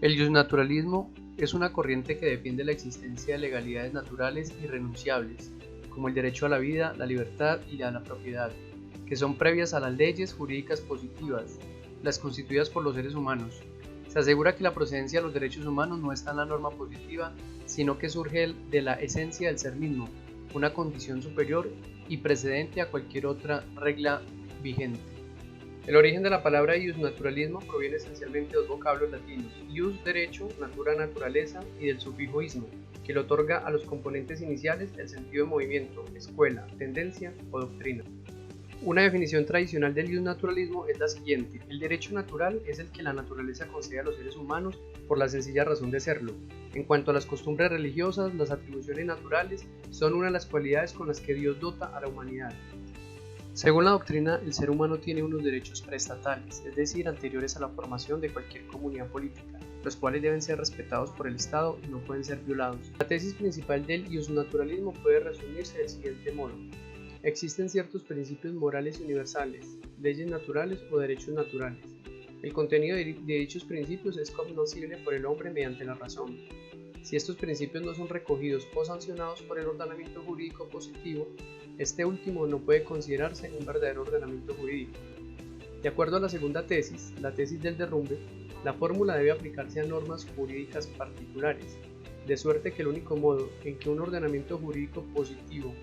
El justnaturalismo es una corriente que defiende la existencia de legalidades naturales irrenunciables, como el derecho a la vida, la libertad y a la propiedad, que son previas a las leyes jurídicas positivas, las constituidas por los seres humanos. Se asegura que la procedencia de los derechos humanos no está en la norma positiva, sino que surge de la esencia del ser mismo, una condición superior y precedente a cualquier otra regla vigente. El origen de la palabra justnaturalismo proviene esencialmente de dos vocablos latinos: jus, derecho, natura, naturaleza, y del sufijo ismo, que le otorga a los componentes iniciales el sentido de movimiento, escuela, tendencia o doctrina. Una definición tradicional del justnaturalismo es la siguiente: el derecho natural es el que la naturaleza concede a los seres humanos por la sencilla razón de serlo. En cuanto a las costumbres religiosas, las atribuciones naturales son una de las cualidades con las que Dios dota a la humanidad. Según la doctrina, el ser humano tiene unos derechos preestatales, es decir, anteriores a la formación de cualquier comunidad política, los cuales deben ser respetados por el Estado y no pueden ser violados. La tesis principal del justnaturalismo puede resumirse del siguiente modo: existen ciertos principios morales universales, leyes naturales o derechos naturales. El contenido de dichos principios es conocible por el hombre mediante la razón. Si estos principios no son recogidos o sancionados por el ordenamiento jurídico positivo, este último no puede considerarse un verdadero ordenamiento jurídico. De acuerdo a la segunda tesis, la tesis del derrumbe, la fórmula debe aplicarse a normas jurídicas particulares, de suerte que el único modo en que un ordenamiento jurídico positivo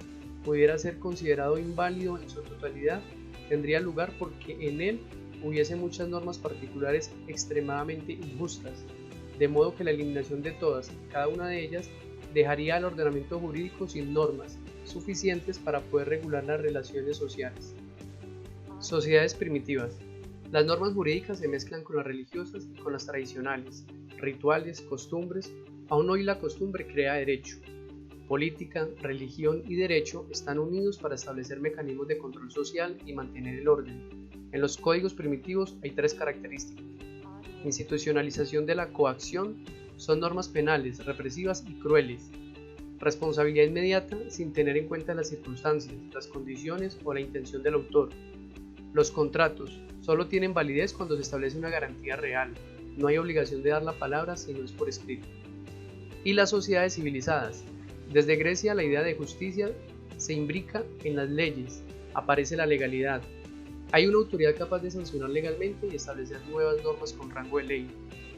pudiera ser considerado inválido en su totalidad tendría lugar porque en él hubiese muchas normas particulares extremadamente injustas, de modo que la eliminación de todas y cada una de ellas dejaría al ordenamiento jurídico sin normas suficientes para poder regular las relaciones sociales. Sociedades primitivas. Las normas jurídicas se mezclan con las religiosas y con las tradicionales, rituales, costumbres. Aún hoy la costumbre crea derecho. Política, religión y derecho están unidos para establecer mecanismos de control social y mantener el orden. En los códigos primitivos hay tres características: institucionalización de la coacción, son normas penales, represivas y crueles; responsabilidad inmediata sin tener en cuenta las circunstancias, las condiciones o la intención del autor. Los contratos solo tienen validez cuando se establece una garantía real, no hay obligación de dar la palabra si no es por escrito. Y las sociedades civilizadas. Desde Grecia la idea de justicia se imbrica en las leyes, aparece la legalidad. Hay una autoridad capaz de sancionar legalmente y establecer nuevas normas con rango de ley.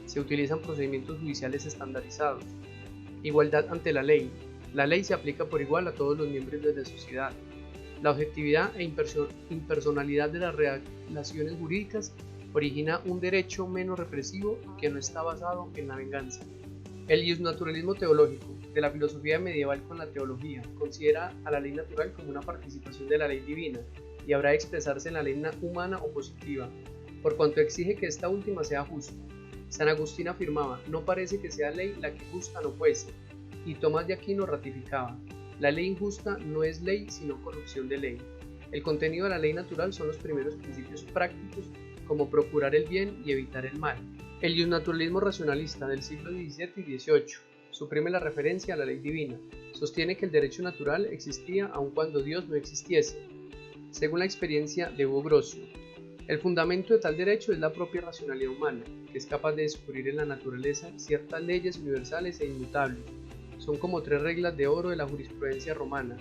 Se utilizan procedimientos judiciales estandarizados. Igualdad ante la ley. La ley se aplica por igual a todos los miembros de la sociedad. La objetividad e impersonalidad de las relaciones jurídicas origina un derecho menos represivo que no está basado en la venganza. El justnaturalismo teológico, de la filosofía medieval con la teología, considera a la ley natural como una participación de la ley divina y habrá de expresarse en la ley humana o positiva, por cuanto exige que esta última sea justa. San Agustín afirmaba: no parece que sea ley la que justa no fuese, y Tomás de Aquino ratificaba: la ley injusta no es ley sino corrupción de ley. El contenido de la ley natural son los primeros principios prácticos, como procurar el bien y evitar el mal. El justnaturalismo racionalista del siglo XVII y XVIII suprime la referencia a la ley divina, sostiene que el derecho natural existía aun cuando Dios no existiese. Según la experiencia de Bogrocio, el fundamento de tal derecho es la propia racionalidad humana, que es capaz de descubrir en la naturaleza ciertas leyes universales e inmutables. Son como tres reglas de oro de la jurisprudencia romana: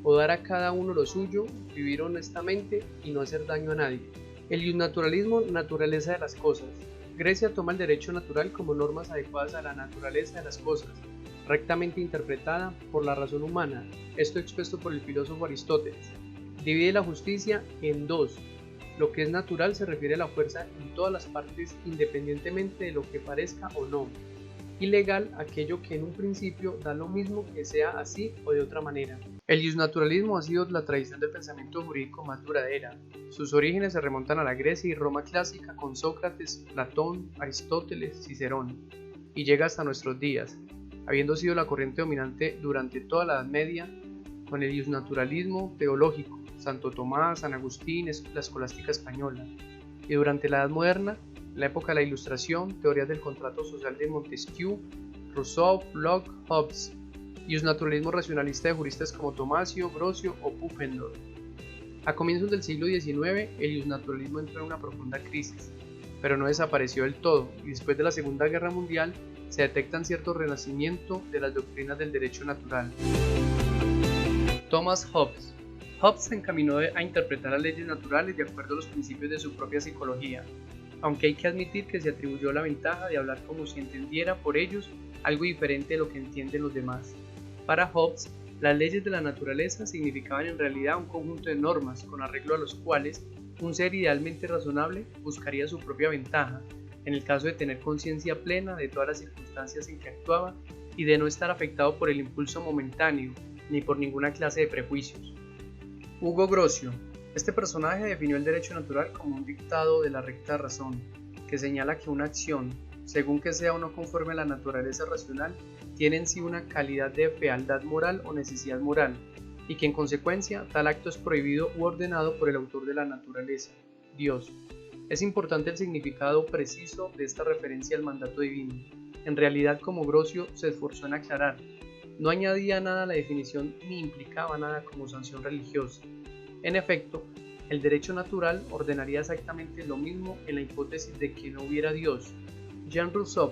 o dar a cada uno lo suyo, vivir honestamente y no hacer daño a nadie. El justnaturalismo, naturaleza de las cosas. Grecia toma el derecho natural como normas adecuadas a la naturaleza de las cosas, rectamente interpretada por la razón humana, esto expuesto por el filósofo Aristóteles. Divide la justicia en dos: lo que es natural se refiere a la fuerza en todas las partes independientemente de lo que parezca o no, y legal aquello que en un principio da lo mismo que sea así o de otra manera. El justnaturalismo ha sido la tradición del pensamiento jurídico más duradera. Sus orígenes se remontan a la Grecia y Roma clásica con Sócrates, Platón, Aristóteles, Cicerón, y llega hasta nuestros días, habiendo sido la corriente dominante durante toda la Edad Media, con el justnaturalismo teológico, Santo Tomás, San Agustín, la escolástica española, y durante la Edad Moderna, la época de la Ilustración, teorías del contrato social de Montesquieu, Rousseau, Locke, Hobbes, y justnaturalismo racionalista de juristas como Tomasio, Brocio o Pufendorf. A comienzos del siglo XIX, el justnaturalismo entró en una profunda crisis. pero no desapareció del todo, y después de la Segunda Guerra Mundial se detectan cierto renacimiento de las doctrinas del derecho natural. Thomas Hobbes. Hobbes se encaminó a interpretar las leyes naturales de acuerdo a los principios de su propia psicología, aunque hay que admitir que se atribuyó la ventaja de hablar como si entendiera por ellos algo diferente de lo que entienden los demás. Para Hobbes, las leyes de la naturaleza significaban en realidad un conjunto de normas con arreglo a los cuales un ser idealmente razonable buscaría su propia ventaja, en el caso de tener conciencia plena de todas las circunstancias en que actuaba y de no estar afectado por el impulso momentáneo ni por ninguna clase de prejuicios. Hugo Grocio. Este personaje definió el derecho natural como un dictado de la recta razón, que señala que una acción, según que sea o no conforme a la naturaleza racional, tiene en sí una calidad de fealdad moral o necesidad moral, y que en consecuencia tal acto es prohibido u ordenado por el autor de la naturaleza, Dios. Es importante el significado preciso de esta referencia al mandato divino. En realidad, como Grocio se esforzó en aclarar, no añadía nada a la definición ni implicaba nada como sanción religiosa. En efecto, el derecho natural ordenaría exactamente lo mismo en la hipótesis de que no hubiera Dios. Jean Rousseau.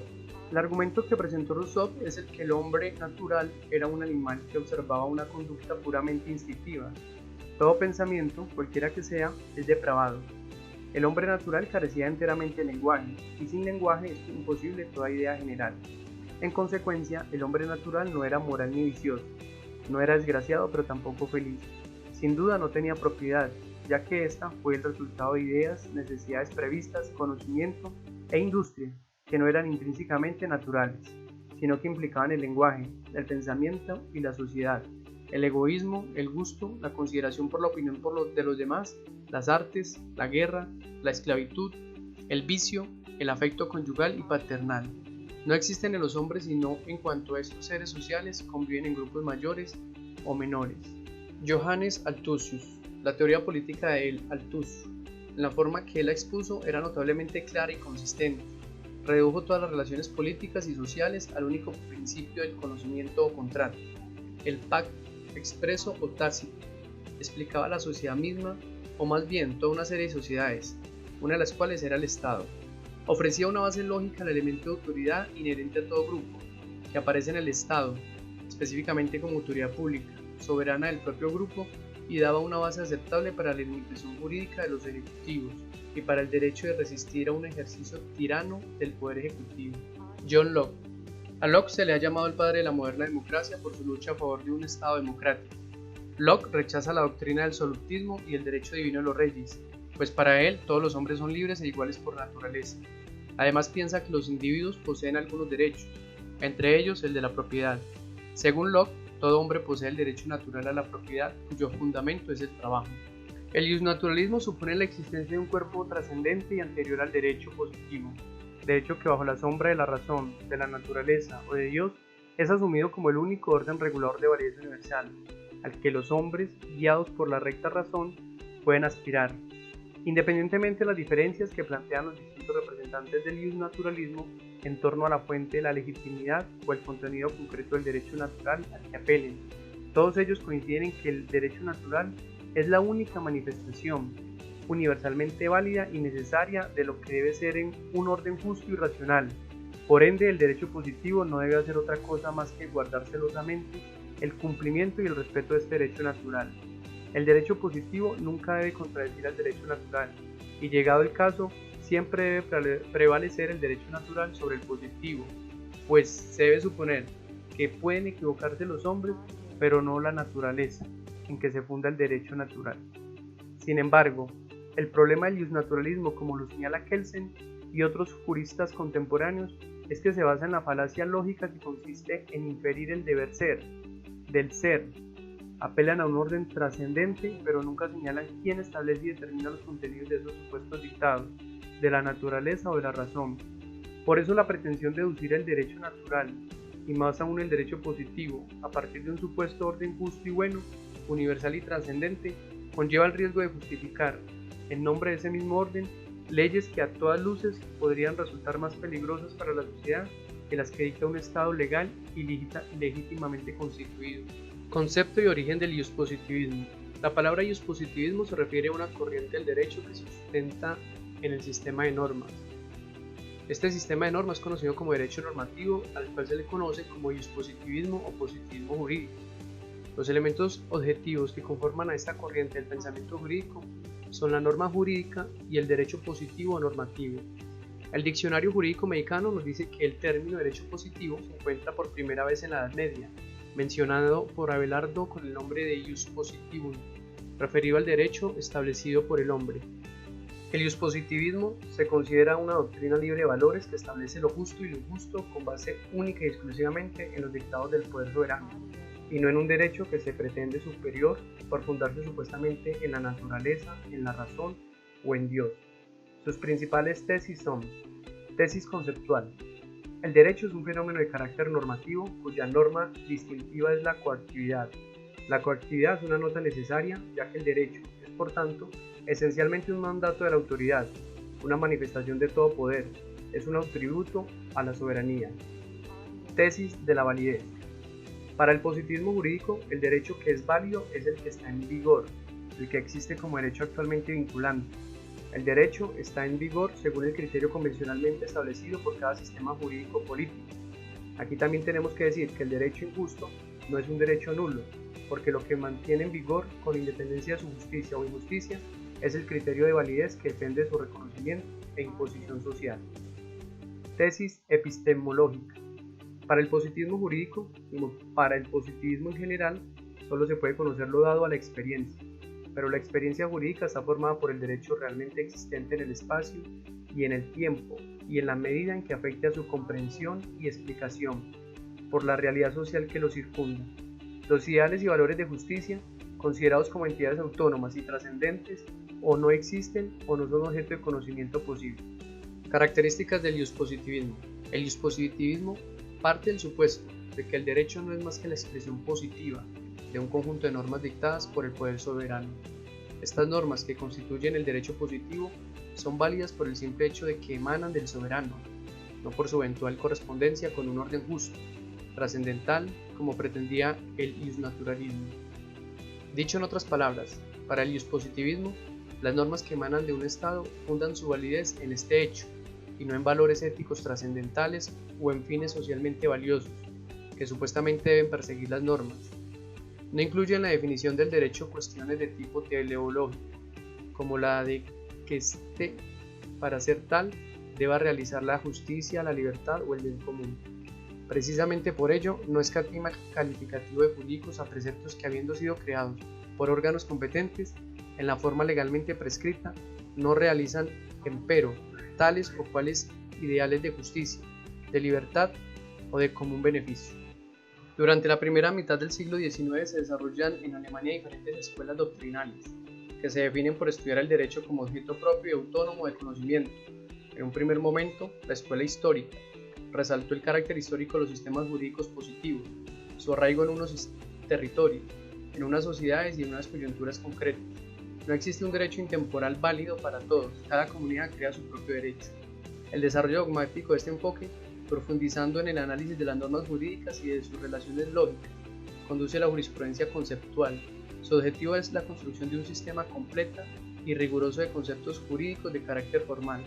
El argumento que presentó Rousseau es el que el hombre natural era un animal que observaba una conducta puramente instintiva. Todo pensamiento, cualquiera que sea, es depravado. El hombre natural carecía enteramente de lenguaje, y sin lenguaje es imposible toda idea general. En consecuencia, el hombre natural no era moral ni vicioso, no era desgraciado pero tampoco feliz. Sin duda no tenía propiedad, ya que ésta fue el resultado de ideas, necesidades previstas, conocimiento e industria, que no eran intrínsecamente naturales, sino que implicaban el lenguaje, el pensamiento y la sociedad, el egoísmo, el gusto, la consideración por la opinión de los demás, las artes, la guerra, la esclavitud, el vicio, el afecto conyugal y paternal. No existen en los hombres sino en cuanto a estos seres sociales conviven en grupos mayores o menores. Johannes Althusius. La teoría política de Althusius, en la forma que él la expuso, era notablemente clara y consistente. Redujo todas las relaciones políticas y sociales al único principio del conocimiento o contrato, el pacto expreso o tácito. Explicaba la sociedad misma, o más bien toda una serie de sociedades, una de las cuales era el Estado. Ofrecía una base lógica al elemento de autoridad inherente a todo grupo, que aparece en el Estado, específicamente como autoridad pública, soberana del propio grupo, y daba una base aceptable para la limitación jurídica de los ejecutivos y para el derecho de resistir a un ejercicio tirano del poder ejecutivo. John Locke. A Locke se le ha llamado el padre de la moderna democracia por su lucha a favor de un Estado democrático. Locke rechaza la doctrina del absolutismo y el derecho divino de los reyes, pues para él todos los hombres son libres e iguales por naturaleza. Además piensa que los individuos poseen algunos derechos, entre ellos el de la propiedad. Según Locke, todo hombre posee el derecho natural a la propiedad, cuyo fundamento es el trabajo. El iusnaturalismo supone la existencia de un cuerpo trascendente y anterior al derecho positivo, derecho que bajo la sombra de la razón, de la naturaleza o de Dios, es asumido como el único orden regulador de validez universal, al que los hombres, guiados por la recta razón, pueden aspirar. Independientemente de las diferencias que plantean los distintos representantes del iusnaturalismo en torno a la fuente de la legitimidad o el contenido concreto del derecho natural al que apelen, todos ellos coinciden en que el derecho natural es la única manifestación universalmente válida y necesaria de lo que debe ser en un orden justo y racional. Por ende, el derecho positivo no debe hacer otra cosa más que guardar celosamente el cumplimiento y el respeto de este derecho natural. El derecho positivo nunca debe contradecir al derecho natural, y llegado el caso, siempre debe prevalecer el derecho natural sobre el positivo, pues se debe suponer que pueden equivocarse los hombres, pero no la naturaleza, en que se funda el derecho natural. Sin embargo, el problema del iusnaturalismo, como lo señala Kelsen y otros juristas contemporáneos, es que se basa en la falacia lógica que consiste en inferir el deber ser del ser. Apelan a un orden trascendente, pero nunca señalan quién establece y determina los contenidos de esos supuestos dictados, de la naturaleza o de la razón. Por eso la pretensión de deducir el derecho natural, y más aún el derecho positivo, a partir de un supuesto orden justo y bueno, universal y trascendente, conlleva el riesgo de justificar, en nombre de ese mismo orden, leyes que a todas luces podrían resultar más peligrosas para la sociedad que las que dicta un Estado legal y legítimamente constituido. Concepto y origen del iuspositivismo. La palabra iuspositivismo se refiere a una corriente del derecho que se sustenta en el sistema de normas, Este sistema de normas es conocido como derecho normativo, al cual se le conoce como dispositivismo o positivismo jurídico. Los elementos objetivos que conforman a esta corriente del pensamiento jurídico son la norma jurídica y el derecho positivo o normativo. El diccionario jurídico mexicano nos dice que el término derecho positivo se encuentra por primera vez en la Edad Media, mencionado por Abelardo con el nombre de ius positivum, referido al derecho establecido por el hombre. El iuspositivismo se considera una doctrina libre de valores que establece lo justo y lo injusto con base única y exclusivamente en los dictados del poder soberano, y no en un derecho que se pretende superior por fundarse supuestamente en la naturaleza, en la razón o en Dios. Sus principales tesis son: tesis conceptual. El derecho es un fenómeno de carácter normativo cuya norma distintiva es la coactividad. La coactividad es una nota necesaria, ya que el derecho es, por tanto, esencialmente un mandato de la autoridad, una manifestación de todo poder, es un atributo a la soberanía. Tesis de la validez. Para el positivismo jurídico, el derecho que es válido es el que está en vigor, el que existe como derecho actualmente vinculante. El derecho está en vigor según el criterio convencionalmente establecido por cada sistema jurídico político. Aquí también tenemos que decir que el derecho injusto no es un derecho nulo, porque lo que mantiene en vigor, con independencia de su justicia o injusticia, es el criterio de validez que depende de su reconocimiento e imposición social. Tesis epistemológica. Para el positivismo jurídico, como para el positivismo en general, solo se puede conocer lo dado a la experiencia, pero la experiencia jurídica está formada por el derecho realmente existente en el espacio y en el tiempo, y en la medida en que afecte a su comprensión y explicación, por la realidad social que lo circunda. Los ideales y valores de justicia, considerados como entidades autónomas y trascendentes, o no existen o no son objeto de conocimiento posible. Características del iuspositivismo. El iuspositivismo parte del supuesto de que el derecho no es más que la expresión positiva de un conjunto de normas dictadas por el poder soberano. Estas normas, que constituyen el derecho positivo, son válidas por el simple hecho de que emanan del soberano, no por su eventual correspondencia con un orden justo, trascendental, como pretendía el iusnaturalismo. Dicho en otras palabras, para el iuspositivismo, las normas que emanan de un Estado fundan su validez en este hecho, y no en valores éticos trascendentales o en fines socialmente valiosos, que supuestamente deben perseguir las normas. No incluye en la definición del derecho cuestiones de tipo teleológico, como la de que éste, para ser tal, deba realizar la justicia, la libertad o el bien común. Precisamente por ello, no escatima calificativo de jurídicos a preceptos que, habiendo sido creados por órganos competentes, en la forma legalmente prescrita, no realizan, empero, tales o cuales ideales de justicia, de libertad o de común beneficio. Durante la primera mitad del siglo XIX se desarrollan en Alemania diferentes escuelas doctrinales, que se definen por estudiar el derecho como objeto propio y autónomo de conocimiento. En un primer momento, la escuela histórica resaltó el carácter histórico de los sistemas jurídicos positivos, su arraigo en unos territorios, en unas sociedades y en unas coyunturas concretas. No existe un derecho intemporal válido para todos, cada comunidad crea su propio derecho. El desarrollo dogmático de este enfoque, profundizando en el análisis de las normas jurídicas y de sus relaciones lógicas, conduce a la jurisprudencia conceptual. Su objetivo es la construcción de un sistema completo y riguroso de conceptos jurídicos de carácter formal.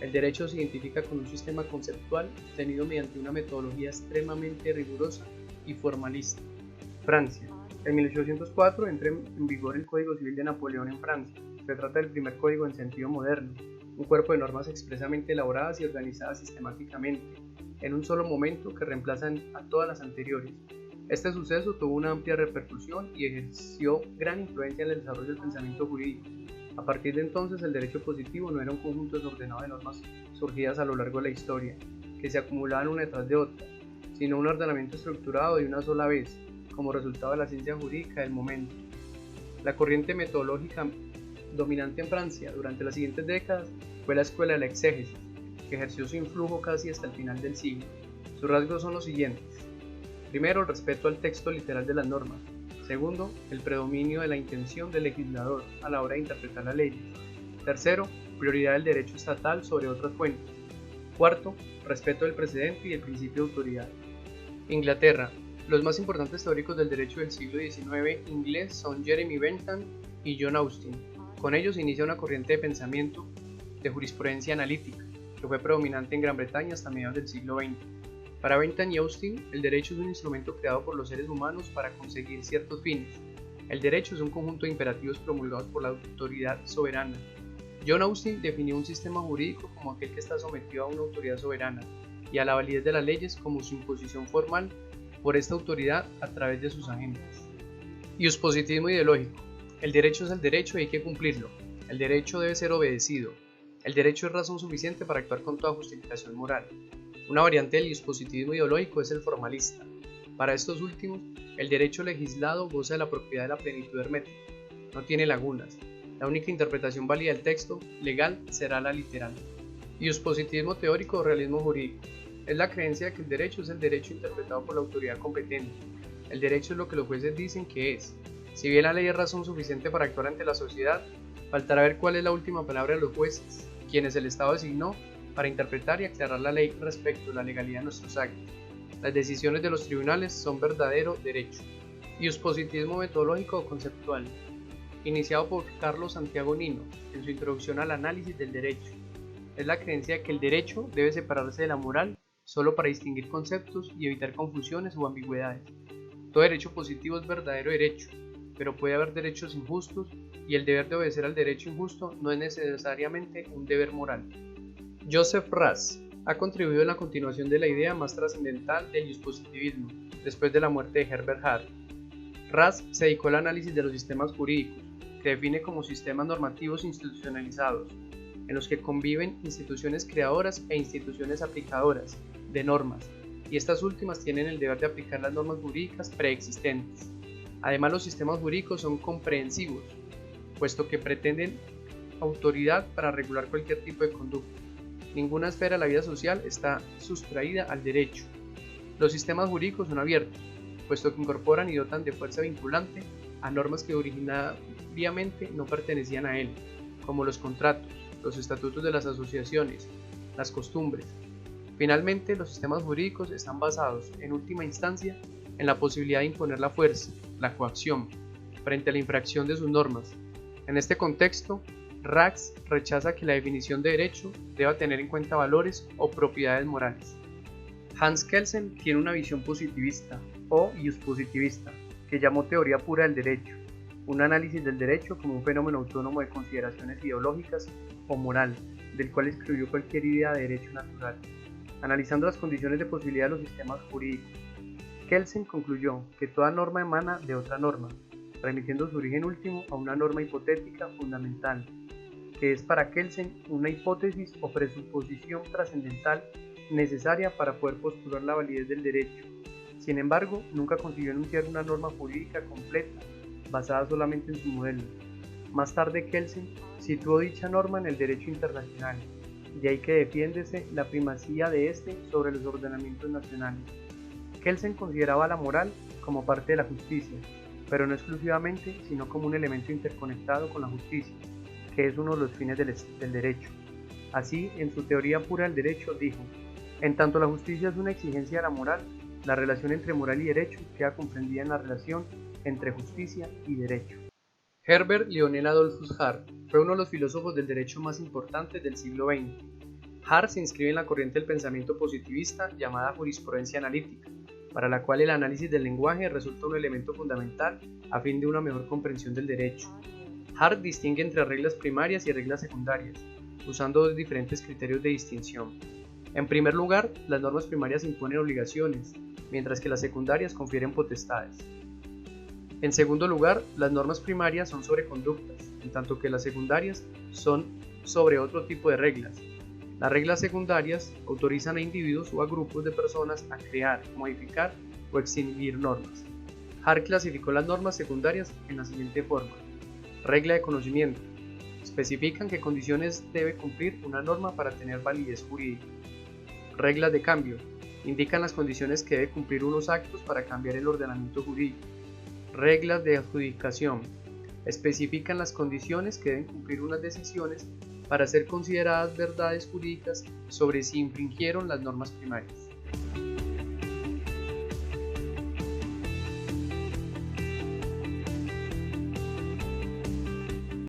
El derecho se identifica con un sistema conceptual obtenido mediante una metodología extremadamente rigurosa y formalista. Francia. En 1804 entra en vigor el Código Civil de Napoleón en Francia. Se trata del primer código en sentido moderno, un cuerpo de normas expresamente elaboradas y organizadas sistemáticamente, en un solo momento, que reemplazan a todas las anteriores. Este suceso tuvo una amplia repercusión y ejerció gran influencia en el desarrollo del pensamiento jurídico. A partir de entonces, el derecho positivo no era un conjunto desordenado de normas surgidas a lo largo de la historia, que se acumulaban una detrás de otra, sino un ordenamiento estructurado de una sola vez, como resultado de la ciencia jurídica del momento. La corriente metodológica dominante en Francia durante las siguientes décadas fue la escuela de la exégesis, que ejerció su influjo casi hasta el final del siglo. Sus rasgos son los siguientes. Primero, el respeto al texto literal de las normas. Segundo, el predominio de la intención del legislador a la hora de interpretar la ley. Tercero, prioridad del derecho estatal sobre otras fuentes. Cuarto, respeto del precedente y el principio de autoridad. Inglaterra. Los más importantes teóricos del derecho del siglo XIX inglés son Jeremy Bentham y John Austin. Con ellos se inicia una corriente de pensamiento de jurisprudencia analítica, que que fue predominante en Gran Bretaña hasta mediados del siglo XX. Para Bentham y Austin, el derecho es un instrumento creado por los seres humanos para conseguir ciertos fines. El derecho es un conjunto de imperativos promulgados por la autoridad soberana. John Austin definió un sistema jurídico como aquel que está sometido a una autoridad soberana y a la validez de las leyes como su imposición formal por esta autoridad a través de sus agentes. Iuspositismo ideológico. El derecho es el derecho y hay que cumplirlo. El derecho debe ser obedecido. El derecho es razón suficiente para actuar con toda justificación moral. Una variante del iuspositivismo ideológico es el formalista. Para estos últimos, el derecho legislado goza de la propiedad de la plenitud hermética. No tiene lagunas. La única interpretación válida del texto legal será la literal. Iuspositivismo teórico o realismo jurídico. Es la creencia de que el derecho es el derecho interpretado por la autoridad competente. El derecho es lo que los jueces dicen que es. Si bien la ley es razón suficiente para actuar ante la sociedad, faltará ver cuál es la última palabra de los jueces, quienes el Estado designó para interpretar y aclarar la ley respecto a la legalidad de nuestros actos. Las decisiones de los tribunales son verdadero derecho. Iuspositivismo metodológico o conceptual. Iniciado por Carlos Santiago Nino en su introducción al análisis del derecho. Es la creencia de que el derecho debe separarse de la moral solo para distinguir conceptos y evitar confusiones o ambigüedades. Todo derecho positivo es verdadero derecho, pero puede haber derechos injustos y el deber de obedecer al derecho injusto no es necesariamente un deber moral. Joseph Raz ha contribuido en la continuación de la idea más trascendental del iuspositivismo, después de la muerte de Herbert Hart. Raz se dedicó al análisis de los sistemas jurídicos, que define como sistemas normativos institucionalizados, en los que conviven instituciones creadoras e instituciones aplicadoras de normas, y estas últimas tienen el deber de aplicar las normas jurídicas preexistentes. Además, los sistemas jurídicos son comprehensivos, puesto que pretenden autoridad para regular cualquier tipo de conducta. Ninguna esfera de la vida social está sustraída al derecho. Los sistemas jurídicos son abiertos, puesto que incorporan y dotan de fuerza vinculante a normas que originariamente no pertenecían a él, como los contratos, los estatutos de las asociaciones, las costumbres. Finalmente, los sistemas jurídicos están basados, en última instancia, en la posibilidad de imponer la fuerza, la coacción, frente a la infracción de sus normas. En este contexto, Raz rechaza que la definición de derecho deba tener en cuenta valores o propiedades morales. Hans Kelsen tiene una visión positivista o iuspositivista, que llamó teoría pura del derecho, un análisis del derecho como un fenómeno autónomo de consideraciones ideológicas o moral, del cual excluyó cualquier idea de derecho natural, analizando las condiciones de posibilidad de los sistemas jurídicos. Kelsen concluyó que toda norma emana de otra norma, remitiendo su origen último a una norma hipotética fundamental, que es para Kelsen una hipótesis o presuposición trascendental necesaria para poder postular la validez del derecho. Sin embargo, nunca consiguió enunciar una norma jurídica completa, basada solamente en su modelo. Más tarde, Kelsen situó dicha norma en el derecho internacional, de ahí que defiéndese la primacía de este sobre los ordenamientos nacionales. Kelsen consideraba la moral como parte de la justicia, pero no exclusivamente, sino como un elemento interconectado con la justicia, que es uno de los fines del derecho. Así, en su teoría pura del derecho, dijo: en tanto la justicia es una exigencia de la moral, la relación entre moral y derecho queda comprendida en la relación entre justicia y derecho. Herbert Lionel Adolphus Hart fue uno de los filósofos del derecho más importantes del siglo XX. Hart se inscribe en la corriente del pensamiento positivista llamada jurisprudencia analítica, para la cual el análisis del lenguaje resulta un elemento fundamental a fin de una mejor comprensión del derecho. Hart distingue entre reglas primarias y reglas secundarias, usando dos diferentes criterios de distinción. En primer lugar, las normas primarias imponen obligaciones, mientras que las secundarias confieren potestades. En segundo lugar, las normas primarias son sobre conductas, en tanto que las secundarias son sobre otro tipo de reglas. Las reglas secundarias autorizan a individuos o a grupos de personas a crear, modificar o extinguir normas. Hart clasificó las normas secundarias en la siguiente forma. Regla de conocimiento. Especifican qué condiciones debe cumplir una norma para tener validez jurídica. Reglas de cambio. Indican las condiciones que debe cumplir unos actos para cambiar el ordenamiento jurídico. Reglas de adjudicación. Especifican las condiciones que deben cumplir unas decisiones para ser consideradas verdades jurídicas sobre si infringieron las normas primarias.